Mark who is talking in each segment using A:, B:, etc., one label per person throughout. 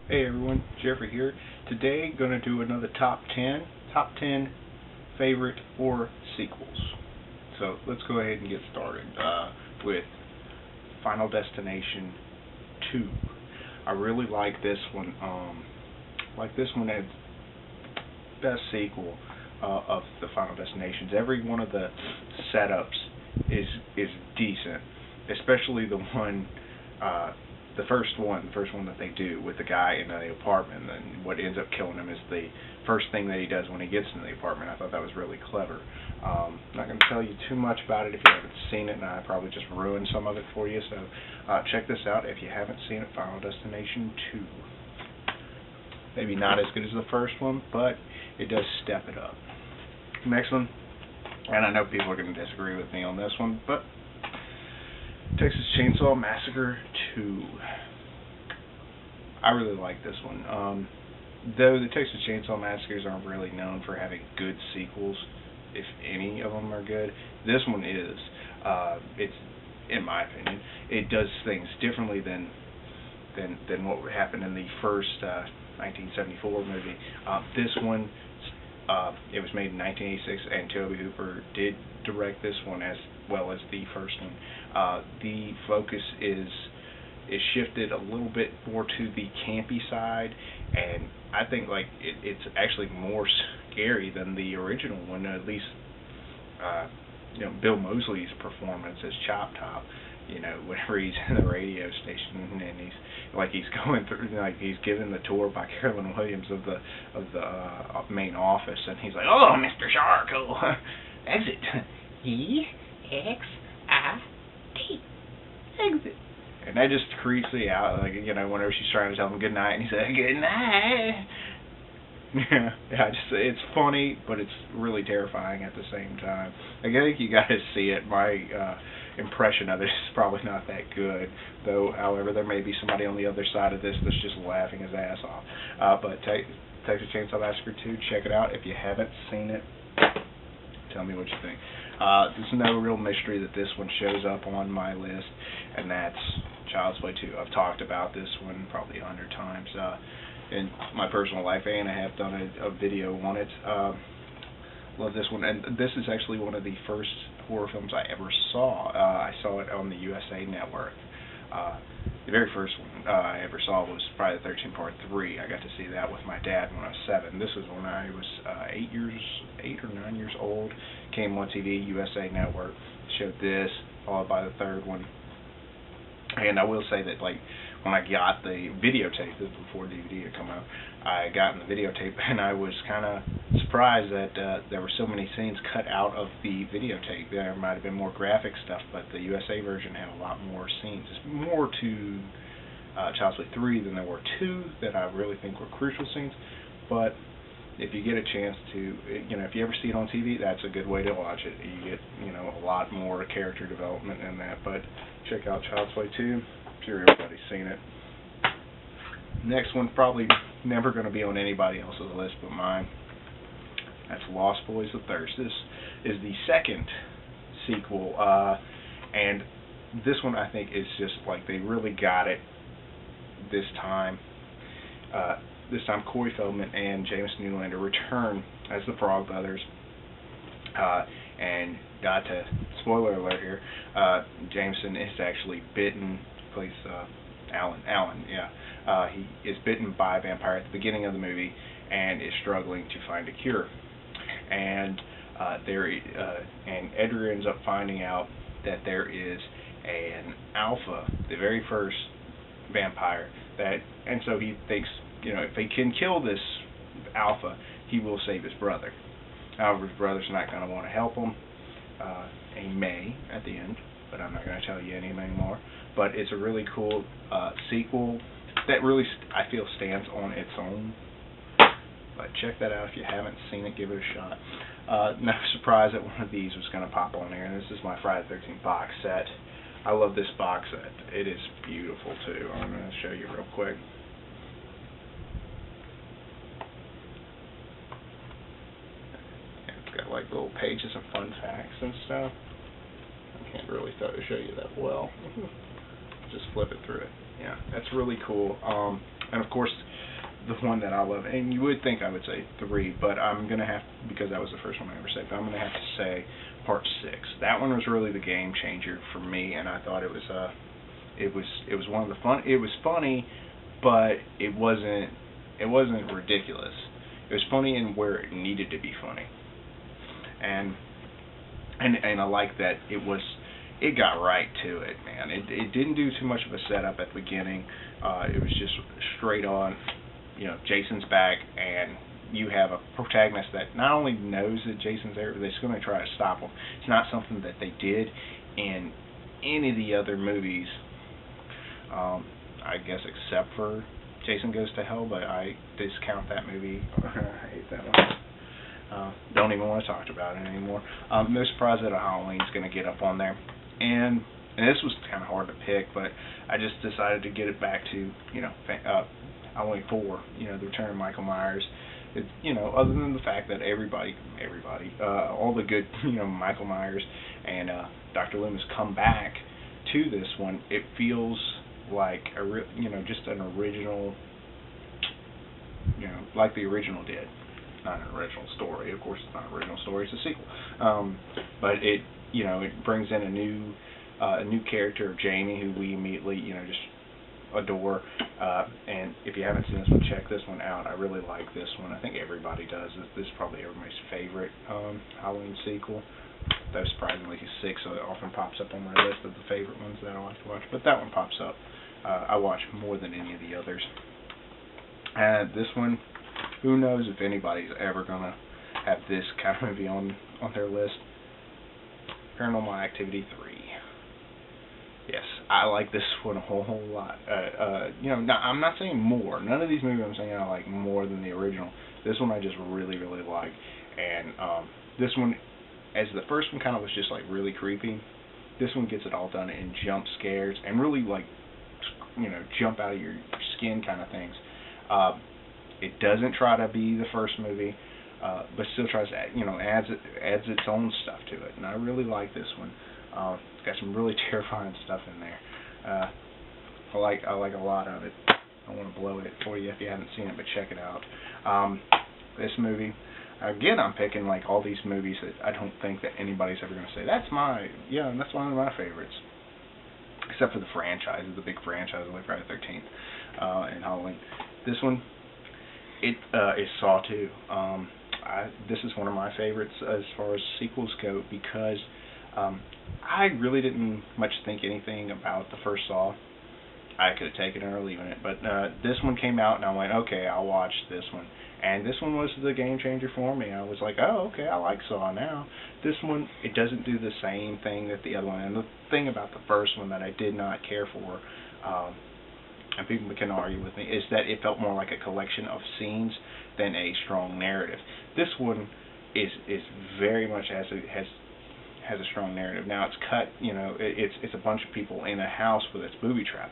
A: Hey everyone, Jeffrey here. Today, gonna do another top 10 favorite horror sequels. So let's go ahead and get started with Final Destination 2. I really like this one. As best sequel of the Final Destinations. Every one of the setups is decent, especially the one. The first one that they do with the guy in the apartment, and what ends up killing him is the first thing that he does when he gets into the apartment. I thought that was really clever. Not going to tell you too much about it if you haven't seen it, and I probably just ruined some of it for you, so check this out if you haven't seen it, Final Destination 2. Maybe not as good as the first one, but it does step it up. Next one, and I know people are going to disagree with me on this one, but Texas Chainsaw Massacre 2. I really like this one. Though the Texas Chainsaw Massacres aren't really known for having good sequels, if any of them are good, this one is. It's, in my opinion, it does things differently than what happened in the first 1974 movie. This one, it was made in 1986, and Tobe Hooper did direct this one as well as the first one. The focus is shifted a little bit more to the campy side, and I think it's actually more scary than the original one. At least, Bill Moseley's performance as Chop Top. Whenever he's in the radio station and he's going through, he's given the tour by Carolyn Williams of the main office, and he's like, "Oh, Mr. Sharko, exit EXIT, exit," and that just creeps me out. Whenever she's trying to tell him good night, and he says good night. It's funny, but it's really terrifying at the same time. I think you guys see it. My impression of it is probably not that good, though. However, there may be somebody on the other side of this that's just laughing his ass off. But Texas Chainsaw Massacre 2, check it out if you haven't seen it. Tell me what you think. There's no real mystery that this one shows up on my list, and that's Child's Play 2. I've talked about this one probably 100 times in my personal life, and I have done a video on it. Love this one, and this is actually one of the first horror films I ever saw. I saw it on the USA Network. The very first one I ever saw was Friday the 13th Part 3. I got to see that with my dad when I was 7. This was when I was 8 or 9 years old. Came on TV, USA Network, showed this, followed by the third one. And I will say that, when I got the videotape, this was before DVD had come out, I got in the videotape, and I was kind of surprised that there were so many scenes cut out of the videotape. There might have been more graphic stuff, but the USA version had a lot more scenes. There's more to Child's Play 3 than there were 2 that I really think were crucial scenes. But if you get a chance to, if you ever see it on TV, that's a good way to watch it. You get, a lot more character development in that. But check out Child's Play 2. I'm sure everybody's seen it. Next one, probably never going to be on anybody else's list but mine. That's Lost Boys of Thirst. This is the second sequel, and this one I think is just they really got it this time. This time Corey Feldman and Jameson Newlander return as the Frog Brothers, and spoiler alert here, Jameson is actually bitten, plays Alan, he is bitten by a vampire at the beginning of the movie and is struggling to find a cure. And Edgar ends up finding out that there is an alpha, the very first vampire, and so he thinks, if he can kill this alpha, he will save his brother. However, his brother's not going to want to help him. He may at the end, but I'm not going to tell you anything more. But it's a really cool sequel that really, I feel, stands on its own. But check that out if you haven't seen it. Give it a shot. No surprise that one of these was going to pop on here. And this is my Friday the 13th box set. I love this box set. It is beautiful too. I'm going to show you real quick. It's got little pages of fun facts and stuff. I can't really show you that well. Just flip it through it. Yeah, that's really cool. And of course, the one that I love, and you would think I would say 3, but I'm gonna have, because that was the first one I ever said, but I'm gonna have to say Part 6. That one was really the game changer for me, and I thought it was one of the fun. It was funny, but it wasn't ridiculous. It was funny in where it needed to be funny, and I like that it got right to it, man. It didn't do too much of a setup at the beginning. It was just straight on. Jason's back, and you have a protagonist that not only knows that Jason's there, but they're going to try to stop him. It's not something that they did in any of the other movies, I guess, except for Jason Goes to Hell, but I discount that movie. I hate that one. Don't even want to talk about it anymore. No surprise that a Halloween's going to get up on there. And this was kind of hard to pick, but I just decided to get it back to, Halloween 4, the return of Michael Myers. Other than the fact that everybody, all the good, Michael Myers and Dr. Loomis come back to this one, it feels like just an original, like the original did. Not an original story, of course. It's not an original story; it's a sequel. But it brings in a new character of Jamie, who we immediately, just adore. And if you haven't seen this one, check this one out. I really like this one. I think everybody does. This is probably everybody's favorite Halloween sequel. Though surprisingly, 6 often pops up on my list of the favorite ones that I like to watch. But that one pops up. I watch more than any of the others. And this one, who knows if anybody's ever gonna have this kind of movie on their list. Paranormal Activity 3. Yes, I like this one a whole lot. Now, I'm not saying more. None of these movies I'm saying I like more than the original. This one I just really, really like. And this one, as the first one kind of was just like really creepy, this one gets it all done in jump scares and really like, jump out of your skin kind of things. It doesn't try to be the first movie, but still tries to, adds its own stuff to it. And I really like this one. It's got some really terrifying stuff in there. I like a lot of it. I don't want to blow it for you if you haven't seen it, but check it out. This movie, again, I'm picking like all these movies that I don't think that anybody's ever going to say that's one of my favorites. Except for the franchises, the big franchises like Friday the 13th and Halloween. This one, it is Saw 2. This is one of my favorites as far as sequels go because I really didn't much think anything about the first Saw. I could have taken it or leaving it, but this one came out and I went, okay, I'll watch this one. And this one was the game changer for me. I was like, oh, okay, I like Saw now. This one, it doesn't do the same thing that the other one. And the thing about the first one that I did not care for, and people can argue with me, is that it felt more like a collection of scenes than a strong narrative. This one is very much has a strong narrative. Now it's cut, it's a bunch of people in a house with its booby trap.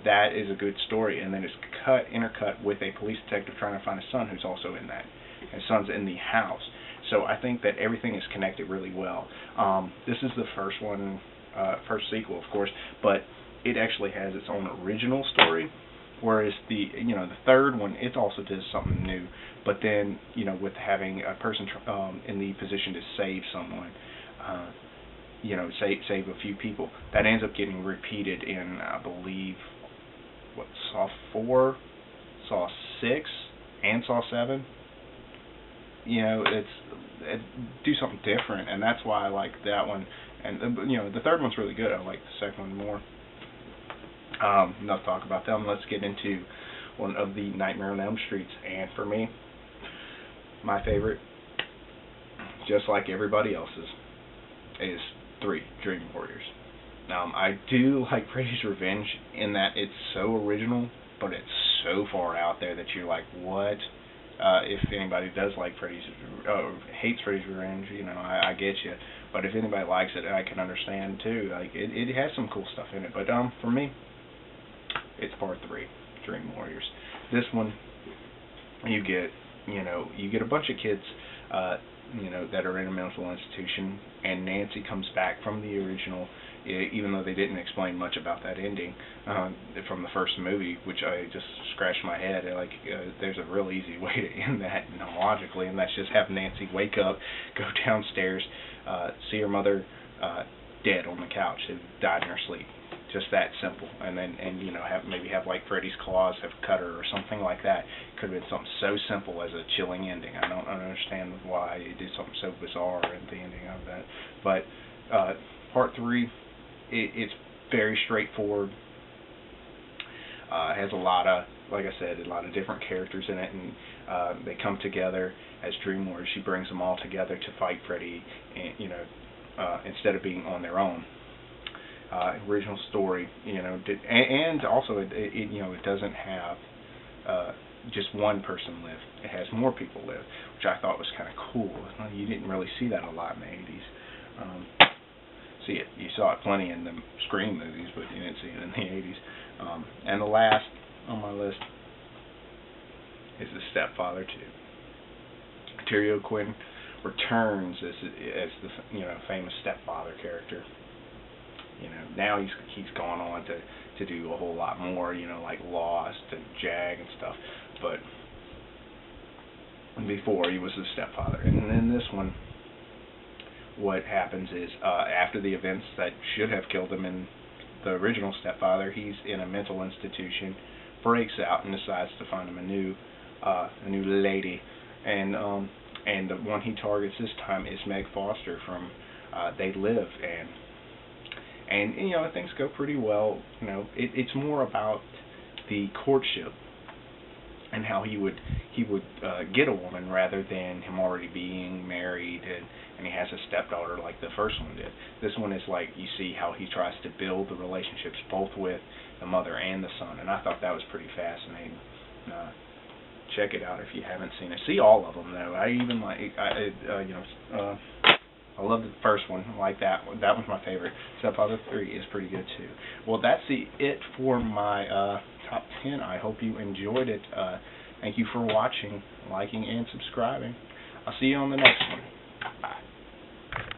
A: That is a good story, and then it's intercut with a police detective trying to find his son, who's also in that. And his son's in the house. So I think that everything is connected really well. This is the first one, first sequel, of course, but it actually has its own original story. Whereas the third one, it also does something new. But then, with having a person in the position to save someone, save a few people, that ends up getting repeated in, I believe, Saw 4, Saw 6, and Saw 7. Do something different, and that's why I like that one. And the third one's really good. I like the second one more. Enough talk about them. Let's get into one of the Nightmare on Elm Streets. And for me, my favorite, just like everybody else's, is 3, Dream Warriors. I do like Freddy's Revenge in that it's so original, but it's so far out there that you're like, what? If anybody does like hates Freddy's Revenge, I get you. But if anybody likes it, I can understand too. Like it has some cool stuff in it. But for me, it's part 3, Dream Warriors. This one, you get a bunch of kids, that are in a mental institution, and Nancy comes back from the original, even though they didn't explain much about that ending from the first movie, which I just scratched my head. Like, there's a real easy way to end that logically, and that's just have Nancy wake up, go downstairs, see her mother dead on the couch, who died in her sleep. Just that simple. And then, maybe have like Freddy's claws have cut her or something like that. Could have been something so simple as a chilling ending. I don't understand why it did something so bizarre at the ending of that. But part 3, it's very straightforward. Has a lot of, like I said, a lot of different characters in it, and they come together as Dream Warriors. She brings them all together to fight Freddy, and, instead of being on their own. Original story, and also it doesn't have just one person live. It has more people live, which I thought was kind of cool. You didn't really see that a lot in the 80s. You saw it plenty in the Scream movies, but you didn't see it in the 80s. And the last on my list is The Stepfather 2. Terry O'Quinn returns as the famous stepfather character. Now he's gone on to do a whole lot more, like Lost and Jag and stuff. But before, he was the stepfather. And in this one, what happens is, after the events that should have killed him in the original Stepfather, he's in a mental institution, breaks out and decides to find him a new lady. And the one he targets this time is Meg Foster from They Live, and things go pretty well. It's more about the courtship and how he would get a woman rather than him already being married and he has a stepdaughter like the first one did. This one is like, you see how he tries to build the relationships both with the mother and the son, and I thought that was pretty fascinating. Check it out if you haven't seen it. See all of them though. I love the first one. I like that one. That one's my favorite. Stepfather 3 is pretty good too. Well, that's it for my top 10. I hope you enjoyed it. Thank you for watching, liking, and subscribing. I'll see you on the next one. Bye.